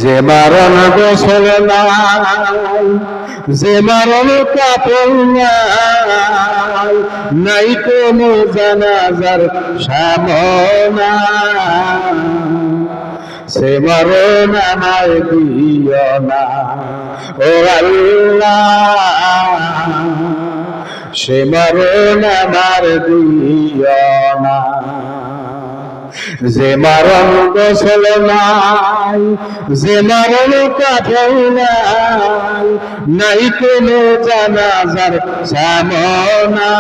যে মারণ গোসল নাই, যে মারণ কাপড় নাই, নাই কোনো জানাজার সামনা, সে মরণ আমায় দিও না ও আল্লাহ, সে মরণ আমার দিও না। যে মরণ গোসল নাই, যে মরণ কাফন নাই, নাই কোনো জানাজার সামনা,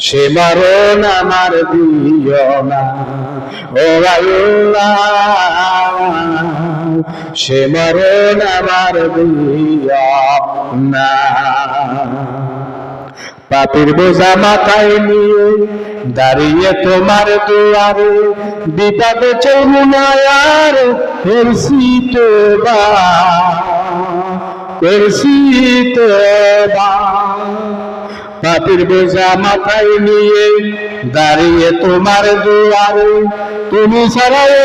সে মরণ আমার দিও না ও আল্লাহ, সে মরণ আমার দিও না। পাপের বোঝা মাথায় নিয়ে দাঁড়িয়ে তোমার দুয়ারে, বিপদে চৌমুনায়ার করছি তোবা, করছি তোবা। পাপের বোঝা মাথায় নিয়ে দাঁড়িয়ে তোমার দুয়ারে, তুমি ছাড়াও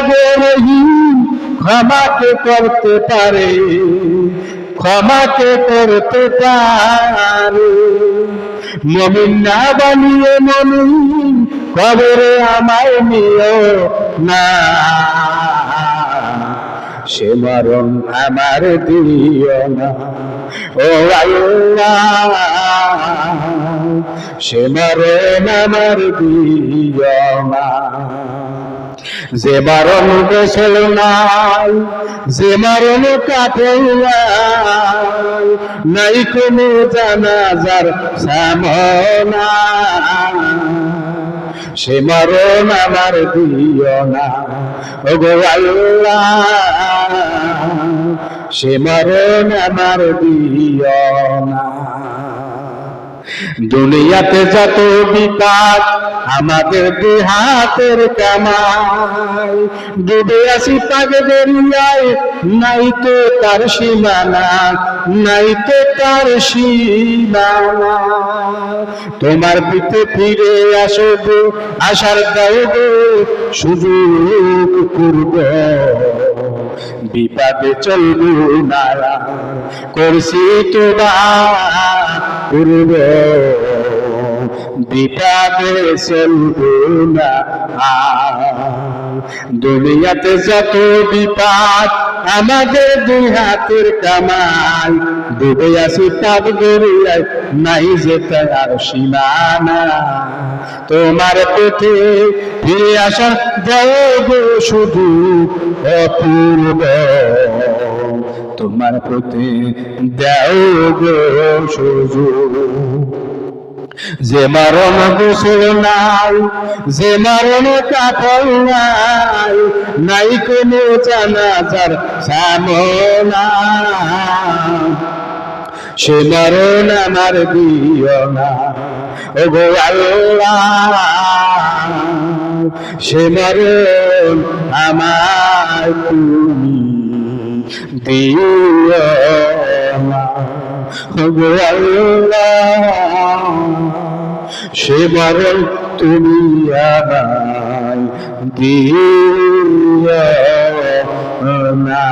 রহিম ক্ষমাকে করতে পারে, ক্ষমাকে করতে পারে। মুমিন না বানিয়ে মুমিন কবরে আমায় নিও না, সে মরণ আমার দিও না ও আল্লাহ, সে মরণ আমার দিও না। যে মরণ গোসল নাই, যে মরণ কাফন নাই, নাই কোনো জানাজার সামনা, সে মরণ আমার দিও না ও গো আল্লাহ, সে মরণ আমার দিও না। দুনিয়াতে যত বিপদ আমাদের দুই হাতের কামাই, ডুবে আসি পাগ দরিয়ায়, নাই তো তার সীমানা, নাই তো তার সীমানা। তোমার পিঠে ফিরে আসব, আশার দাও গো সুযোগ করব, বিপদে চলব না, করছি তোবা করব, বিপদে চলব না। দুনিয়াতে যত বিপদ আমাদের দুই হাতের কামাই, ডুবে আসি পাপ দরিয়ায়, নাই যে তার সীমানা। তোমার পথে ফিরে আসা দাও গো শুধু অপূর্ব, তোমার প্রতি দাও গো সুযোগ। যে মরণ গোসল নাই, যে মরণ কাফন নাই, নাই কোনো জানাজার সামনা, সে মরণ আমার দিও না ও গো আল্লাহ, সে মরণ আমার তুমি দিও না ও গো আল্লাহ, সে মরণ তুমি আমায় দিও না।